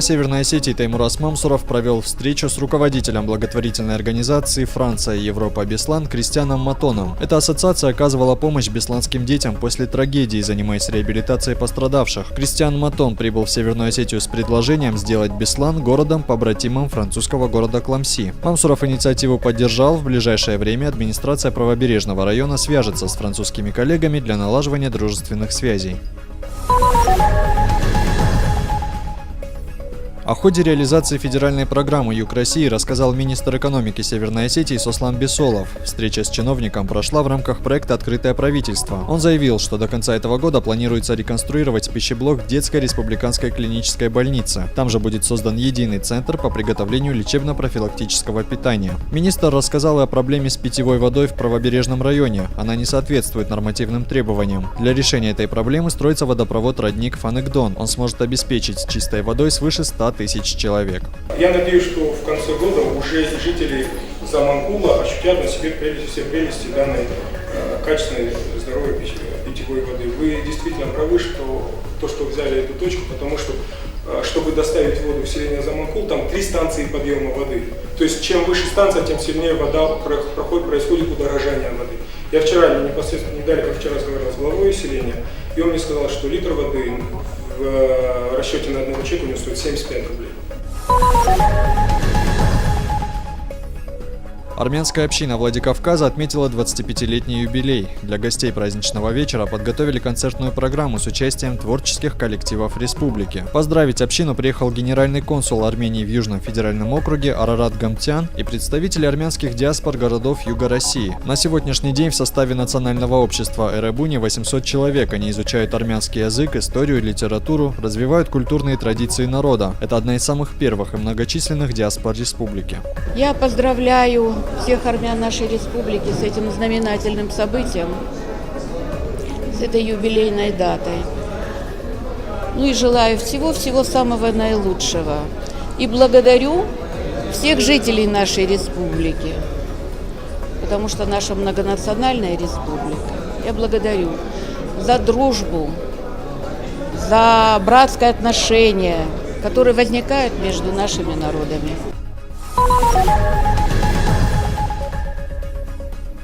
Северной Осетии Таймураз Мамсуров провел встречу с руководителем благотворительной организации «Франция и Европа Беслан» Кристианом Матоном. Эта ассоциация оказывала помощь бесланским детям после трагедии, занимаясь реабилитацией пострадавших. Кристиан Матон прибыл в Северную Осетию с предложением сделать Беслан городом-побратимом французского города Кламси. Мамсуров инициативу поддержал. В ближайшее время администрация правобережного района свяжется с французскими коллегами для налаживания дружественных связей. О ходе реализации федеральной программы «Юг России» рассказал министр экономики Северной Осетии Сослан Бесолов. Встреча с чиновником прошла в рамках проекта «Открытое правительство». Он заявил, что до конца этого года планируется реконструировать пищеблок детской республиканской клинической больницы. Там же будет создан единый центр по приготовлению лечебно-профилактического питания. Министр рассказал и о проблеме с питьевой водой в правобережном районе. Она не соответствует нормативным требованиям. Для решения этой проблемы строится водопровод-родник Фаныкдон. Он сможет обеспечить чистой водой свыше 100 тысяч человек. Я надеюсь, что в конце года уже жители Заманкула ощутят на себе все прелести данной качественной, здоровой питьевой воды. Вы действительно правы, что взяли эту точку, потому что, чтобы доставить воду в селение Заманкул, там 3 станции подъема воды. То есть, чем выше станция, тем сильнее происходит удорожание воды. Я вчера, непосредственно недалеко вчера разговаривал с главой селения, и он мне сказал, что литр воды в расчете на одного человека у него стоит 75 рублей. Армянская община Владикавказа отметила 25-летний юбилей. Для гостей праздничного вечера подготовили концертную программу с участием творческих коллективов республики. Поздравить общину приехал генеральный консул Армении в Южном федеральном округе Арарат Гамтян и представители армянских диаспор городов Юга России. На сегодняшний день в составе национального общества Эребуни 800 человек. Они изучают армянский язык, историю, литературу, развивают культурные традиции народа. Это одна из самых первых и многочисленных диаспор республики. Я поздравляю всех армян нашей республики с этим знаменательным событием, с этой юбилейной датой. Ну и желаю всего-всего самого наилучшего. И благодарю всех жителей нашей республики, потому что наша многонациональная республика. Я благодарю за дружбу, за братское отношение, которые возникают между нашими народами.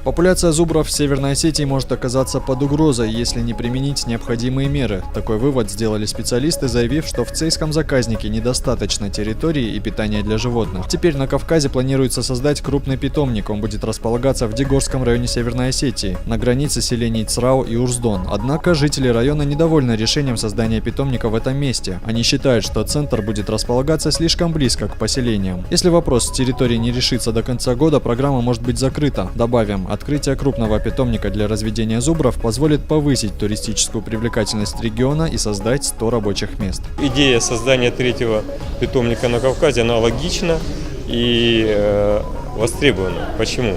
Популяция зубров в Северной Осетии может оказаться под угрозой, если не применить необходимые меры. Такой вывод сделали специалисты, заявив, что в Цейском заказнике недостаточно территории и питания для животных. Теперь на Кавказе планируется создать крупный питомник. Он будет располагаться в Дегорском районе Северной Осетии, на границе селений Црау и Урздон. Однако жители района недовольны решением создания питомника в этом месте. Они считают, что центр будет располагаться слишком близко к поселениям. Если вопрос с территорией не решится до конца года, программа может быть закрыта. Добавим, открытие крупного питомника для разведения зубров позволит повысить туристическую привлекательность региона и создать 100 рабочих мест. Идея создания 3-го питомника на Кавказе аналогична и востребована. Почему?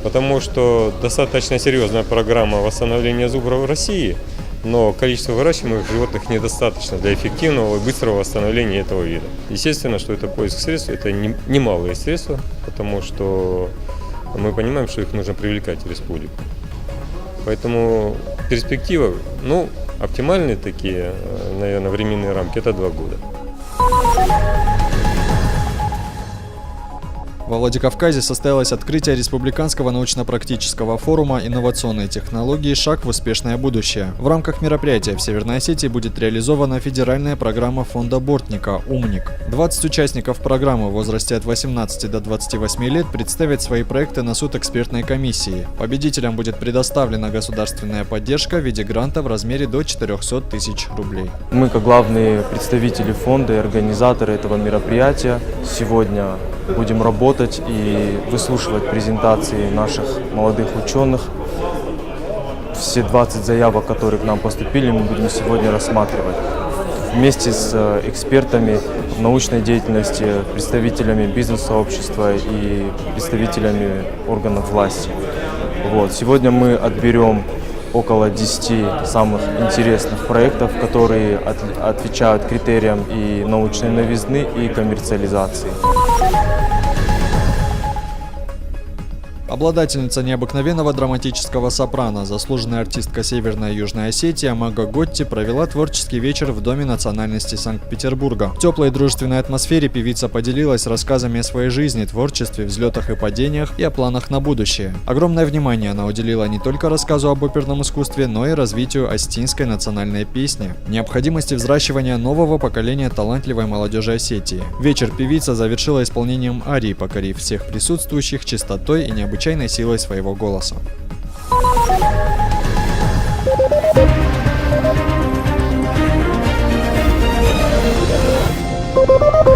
Потому что достаточно серьезная программа восстановления зубров в России, но количество выращиваемых животных недостаточно для эффективного и быстрого восстановления этого вида. Естественно, что это поиск средств, это немалые средства, потому что мы понимаем, что их нужно привлекать в республику. Поэтому перспектива, оптимальные такие, наверное, временные рамки – это 2 года. Во Владикавказе состоялось открытие Республиканского научно-практического форума «Инновационные технологии. Шаг в успешное будущее». В рамках мероприятия в Северной Осетии будет реализована федеральная программа фонда Бортника «Умник». 20 участников программы в возрасте от 18 до 28 лет представят свои проекты на суд экспертной комиссии. Победителям будет предоставлена государственная поддержка в виде гранта в размере до 400 тысяч рублей. Мы, как главные представители фонда и организаторы этого мероприятия, сегодня будем работать и выслушивать презентации наших молодых ученых. Все 20 заявок, которые к нам поступили, мы будем сегодня рассматривать вместе с экспертами в научной деятельности, представителями бизнес-сообщества и представителями органов власти. Сегодня мы отберем около 10 самых интересных проектов, которые отвечают критериям и научной новизны, и коммерциализации. Обладательница необыкновенного драматического сопрано, заслуженная артистка Северной и Южной Осетии Амага Готти провела творческий вечер в Доме национальности Санкт-Петербурга. В теплой и дружественной атмосфере певица поделилась рассказами о своей жизни, творчестве, взлетах и падениях и о планах на будущее. Огромное внимание она уделила не только рассказу об оперном искусстве, но и развитию остинской национальной песни, необходимости взращивания нового поколения талантливой молодежи Осетии. Вечер певица завершила исполнением арии, покорив всех присутствующих чистотой и необычайной силой своего голоса. Thank you.